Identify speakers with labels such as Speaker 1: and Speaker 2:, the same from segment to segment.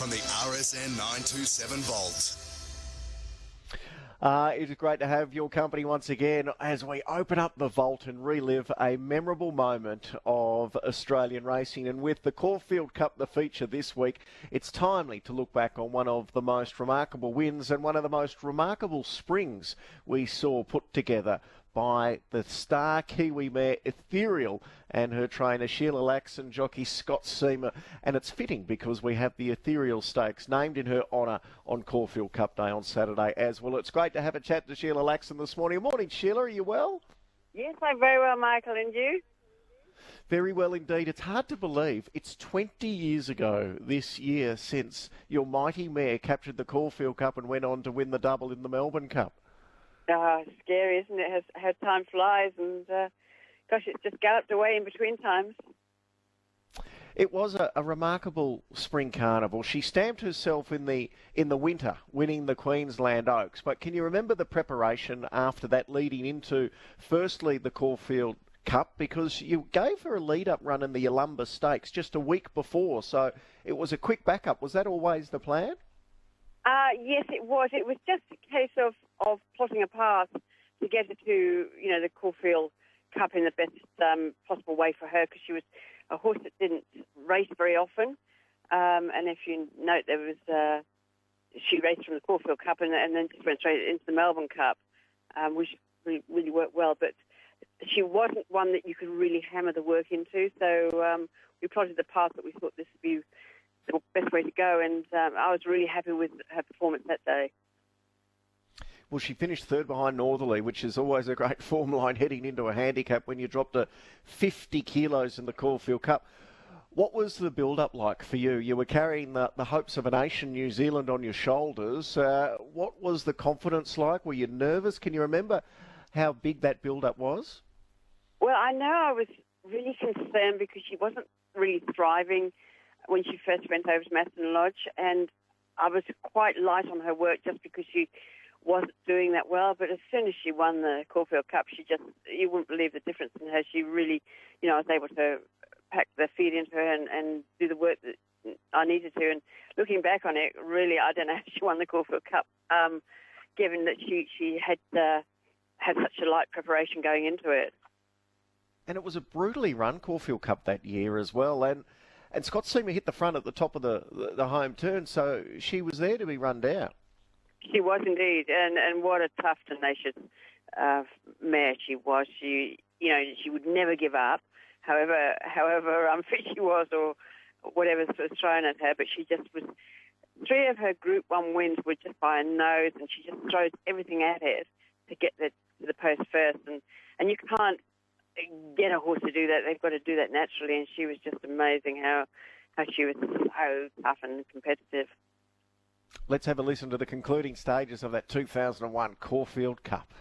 Speaker 1: on the RSN 927 Vault.
Speaker 2: It is great to have your company once again as we open up the vault and relive a memorable moment of Australian racing. And with the Caulfield Cup, the feature this week, it's timely to look back on one of the most remarkable wins and one of the most remarkable springs we saw put together by the star Kiwi mare Ethereal and her trainer Sheila Lax and jockey Scott Seamer. And it's fitting because we have the Ethereal Stakes named in her honour on Caulfield Cup Day on Saturday as well. It's great to have a chat to Sheila Laxon this morning. Morning, Sheila. Are you well?
Speaker 3: Yes, I'm very well, Michael. And you?
Speaker 2: Very well indeed. It's hard to believe it's 20 years ago this year since your mighty mare captured the Caulfield Cup and went on to win the double in the Melbourne Cup.
Speaker 3: Scary, isn't it? How time flies, and gosh, it's just galloped away in between times.
Speaker 2: It was a remarkable spring carnival. She stamped herself in the winter, winning the Queensland Oaks. But can you remember the preparation after that, leading into firstly the Caulfield Cup, because you gave her a lead-up run in the Yalumba Stakes just a week before, so it was a quick backup. Was that always the plan?
Speaker 3: Yes, it was. It was just a case of plotting a path to get her to, the Caulfield Cup in the best possible way for her, because she was a horse that didn't race very often. And if you note, there was she raced from the Caulfield Cup and then just went straight into the Melbourne Cup, which really worked well. But she wasn't one that you could really hammer the work into. So we plotted the path that we thought this would be the best way to go, and I was really happy with her performance that day.
Speaker 2: Well, she finished third behind Northerly, which is always a great form line heading into a handicap when you dropped to 50 kilos in the Caulfield Cup. What was the build-up like for you? You were carrying the hopes of a nation, New Zealand, on your shoulders. What was the confidence like? Were you nervous? Can you remember how big that build-up was?
Speaker 3: Well, I know I was really concerned because she wasn't really thriving when she first went over to Maston Lodge, and I was quite light on her work just because she wasn't doing that well. But as soon as she won the Caulfield Cup, you wouldn't believe the difference in her. She really, I was able to pack the feed into her and do the work that I needed to. And looking back on it, really, I don't know how she won the Caulfield Cup, given that she had such a light preparation going into it.
Speaker 2: And it was a brutally run Caulfield Cup that year as well. And Scott Seamer hit the front at the top of the home turn, so she was there to be run down.
Speaker 3: She was indeed, and what a tough, tenacious mare she was. She would never give up, however unfit she was or whatever was thrown at her. But she just was. 3 of her Group 1 wins were just by a nose, and she just throws everything at it to get to the post first. And you can't get a horse to do that. They've got to do that naturally, and she was just amazing how she was so tough and competitive.
Speaker 2: Let's have a listen to the concluding stages of that 2001 Caulfield Cup.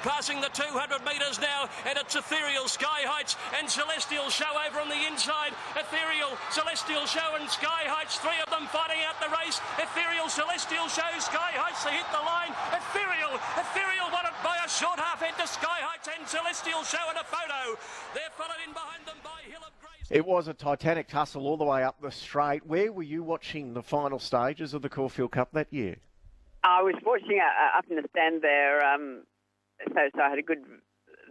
Speaker 4: Passing the 200 metres now, and it's Ethereal, Sky Heights and Celestial Show over on the inside. Ethereal, Celestial Show and Sky Heights, 3 of them fighting out the race. Ethereal, Celestial Show, Sky Heights, they hit the line. Ethereal won it by a short half head to Sky Heights and Celestial Show in a photo. They're followed in behind them by Hill of Grace.
Speaker 2: It was a titanic tussle all the way up the straight. Where were you watching the final stages of the Caulfield Cup that year?
Speaker 3: I was watching up in the stand there. So I had a good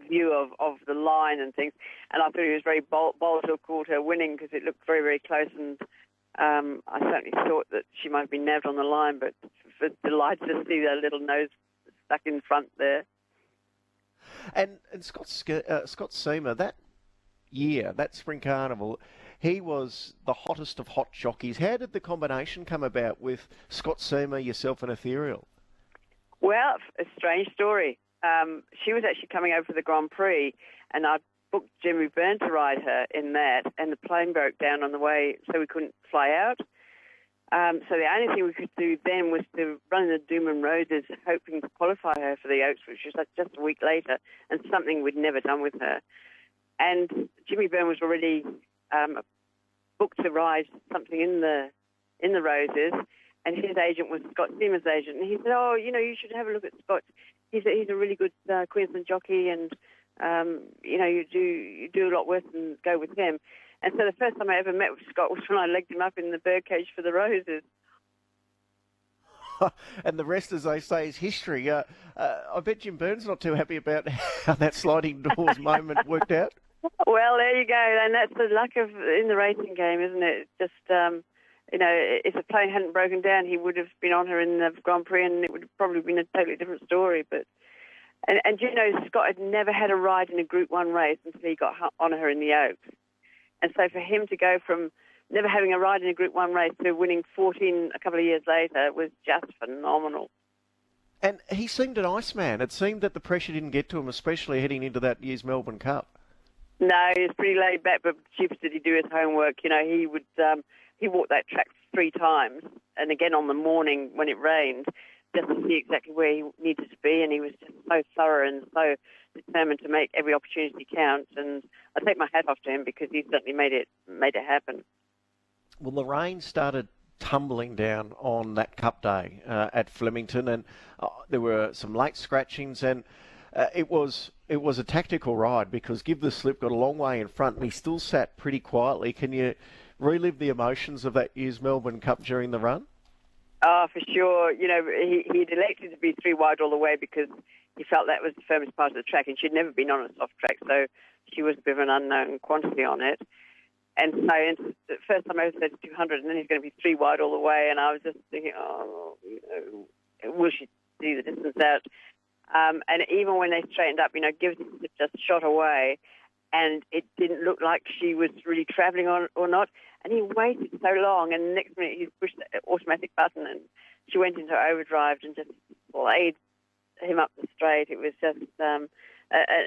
Speaker 3: view of the line and things, and I thought it was very bold to have called her winning because it looked very, very close, and I certainly thought that she might have been nabbed on the line, but was delighted to see that little nose stuck in front there.
Speaker 2: And Scott Seamer, that year, that Spring Carnival, he was the hottest of hot jockeys. How did the combination come about with Scott Seamer, yourself and Ethereal?
Speaker 3: Well, a strange story. She was actually coming over for the Grand Prix, and I booked Jimmy Byrne to ride her in that, and the plane broke down on the way, so we couldn't fly out. So the only thing we could do then was to run the Doom and Roses, hoping to qualify her for the Oaks, which was just a week later, and something we'd never done with her. And Jimmy Byrne was already booked to ride something in the Roses, and his agent was Scott Seamer's agent, and he said, "Oh, you should have a look at Scott. He's a really good Queensland jockey, and you do a lot worse than go with him." And so the first time I ever met with Scott was when I legged him up in the birdcage for the Roses.
Speaker 2: And the rest, as they say, is history. I bet Jim Byrne's not too happy about how that sliding doors moment worked out.
Speaker 3: Well, there you go, and that's the luck of in the racing game, isn't it? Just if the plane hadn't broken down, he would have been on her in the Grand Prix, and it would have probably been a totally different story. But and Scott had never had a ride in a Group 1 race until he got on her in the Oaks, and so for him to go from never having a ride in a Group 1 race to winning 14 a couple of years later was just phenomenal.
Speaker 2: And he seemed an Iceman. It seemed that the pressure didn't get to him, especially heading into that year's Melbourne Cup.
Speaker 3: No, he was pretty laid back, but cheap did he do his homework. He would he walked that track 3 times, and again on the morning when it rained, just to see exactly where he needed to be, and he was just so thorough and so determined to make every opportunity count. And I take my hat off to him because he certainly made it happen.
Speaker 2: Well, the rain started tumbling down on that Cup day at Flemington, and there were some late scratchings, and it was a tactical ride because Give the Slip got a long way in front, and he still sat pretty quietly. Can you relive the emotions of that year's Melbourne Cup during the run?
Speaker 3: Oh, for sure. He'd elected to be 3 wide all the way because he felt that was the firmest part of the track, and she'd never been on a soft track, so she was a bit of an unknown quantity on it. And so the first time I ever said 200, and then he's going to be 3 wide all the way, and I was just thinking, will she see the distance out? And even when they straightened up, Give it just shot away, and it didn't look like she was really travelling on or not. And he waited so long, and the next minute he pushed the automatic button, and she went into overdrive and just laid him up the straight. It was just an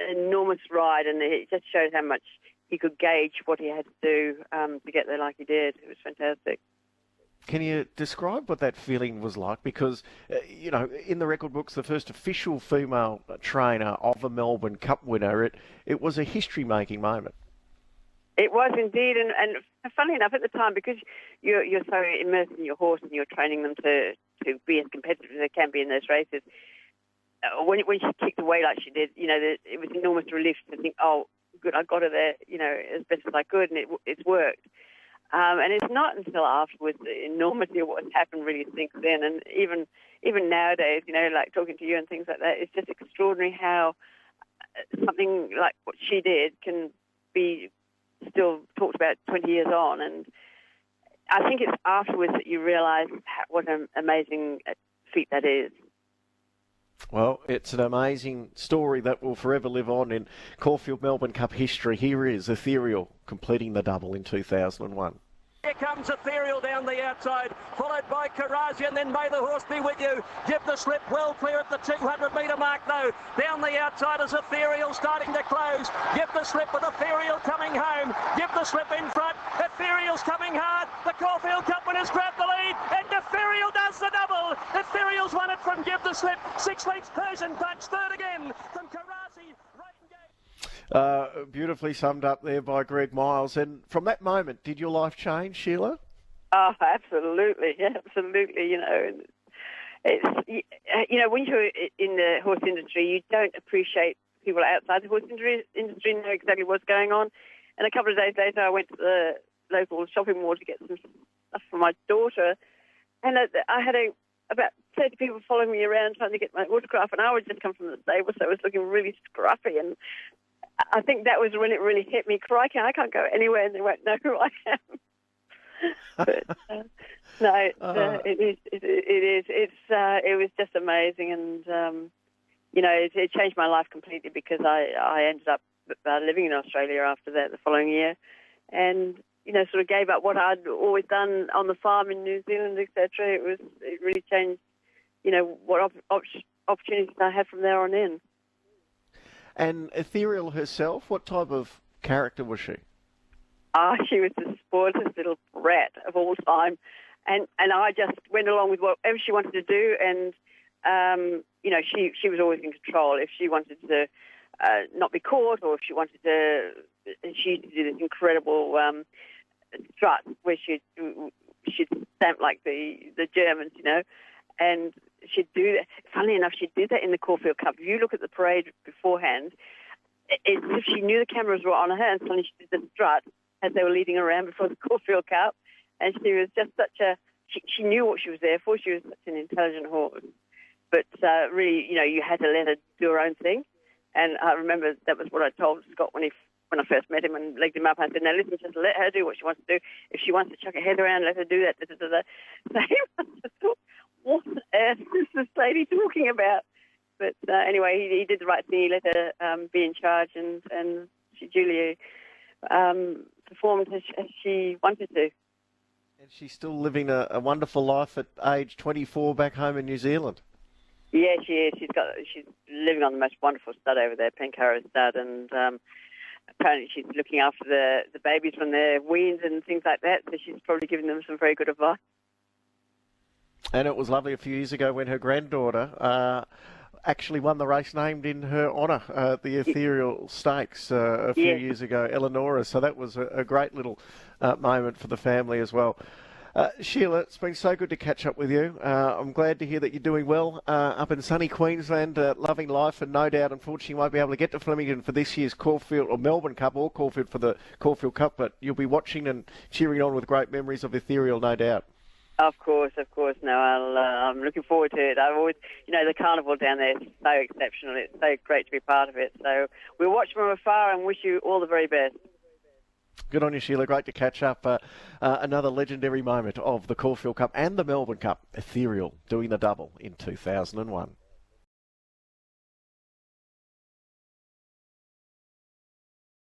Speaker 3: enormous ride, and it just showed how much he could gauge what he had to do to get there like he did. It was fantastic.
Speaker 2: Can you describe what that feeling was like? Because, in the record books, the first official female trainer of a Melbourne Cup winner, it was a history-making moment.
Speaker 3: It was indeed, and funnily enough, at the time, because you're so immersed in your horse and you're training them to be as competitive as they can be in those races, when she kicked away like she did, it was enormous relief to think, oh, good, I got her there, as best as I could, and it's worked. And it's not until afterwards the enormity of what has happened really sinks in. And even nowadays, like talking to you and things like that, it's just extraordinary how something like what she did can be still talked about 20 years on. And I think it's afterwards that you realise what an amazing feat that is.
Speaker 2: Well, it's an amazing story that will forever live on in Caulfield Melbourne Cup history. Here is Ethereal completing the double in 2001.
Speaker 4: Here comes Ethereal down the outside, followed by Karazi, and then May the Horse Be With You. Give the Slip well clear at the 200-metre mark, though. Down the outside is Ethereal starting to close. Give the Slip with Ethereal coming home. Give the Slip in front. Ethereal's coming hard. The Caulfield Cup winners grab the lead, and Ethereal does the double. Ethereal's won it from Give the Slip. 6 lengths Persian Punch, third again from Karazi.
Speaker 2: Beautifully summed up there by Greg Miles. And from that moment, did your life change, Sheila?
Speaker 3: Oh, absolutely, absolutely. It's when you're in the horse industry, you don't appreciate people outside the horse industry know exactly what's going on. And a couple of days later, I went to the local shopping mall to get some stuff for my daughter, and I had about 30 people following me around trying to get my autograph, and I would just come from the stable, so it was looking really scruffy. And I think that was when it really hit me. Crikey, I can't go anywhere and they won't know who I am. But it is. It was just amazing, and it changed my life completely because I ended up living in Australia after that the following year, and sort of gave up what I'd always done on the farm in New Zealand, etc. It really changed, what opportunities I had from there on in.
Speaker 2: And Ethereal herself, what type of character was she?
Speaker 3: She was the sportiest little brat of all time. And I just went along with whatever she wanted to do. And, she was always in control. If she wanted to not be caught, or if she wanted to, she used to do this incredible strut where she'd stamp like the Germans, and she'd do that. Funnily enough, she'd do that in the Caulfield Cup. If you look at the parade beforehand, it's as if she knew the cameras were on her, and suddenly she did the strut as they were leading around before the Caulfield Cup. And she was just she knew what she was there for. She was such an intelligent horse. But really, you had to let her do her own thing. And I remember that was what I told Scott when I first met him and legged him up. I said, "Now listen, just let her do what she wants to do. If she wants to chuck her head around, let her do that." So he must have thought, what on earth is this lady talking about? But anyway, he did the right thing. He let her be in charge, and she duly performed as she wanted to.
Speaker 2: And she's still living a wonderful life at age 24 back home in New Zealand.
Speaker 3: Yeah, she is. She's living on the most wonderful stud over there, Penkara stud, and apparently she's looking after the babies from their weans and things like that. So she's probably giving them some very good advice.
Speaker 2: And it was lovely a few years ago when her granddaughter actually won the race named in her honour, the Ethereal Stakes a few years ago, Eleonora. So that was a great little moment for the family as well. Sheila, it's been so good to catch up with you. I'm glad to hear that you're doing well up in sunny Queensland, loving life, and no doubt, unfortunately, you won't be able to get to Flemington for this year's Caulfield or Melbourne Cup or Caulfield for the Caulfield Cup, but you'll be watching and cheering on with great memories of Ethereal, no doubt. Of
Speaker 3: course. No, I'm looking forward to it. I've always, the carnival down there is so exceptional. It's so great to be part of it. So we'll watch from afar and wish you all the very best.
Speaker 2: Good on you, Sheila. Great to catch up. Another legendary moment of the Caulfield Cup and the Melbourne Cup. Ethereal doing the double in 2001.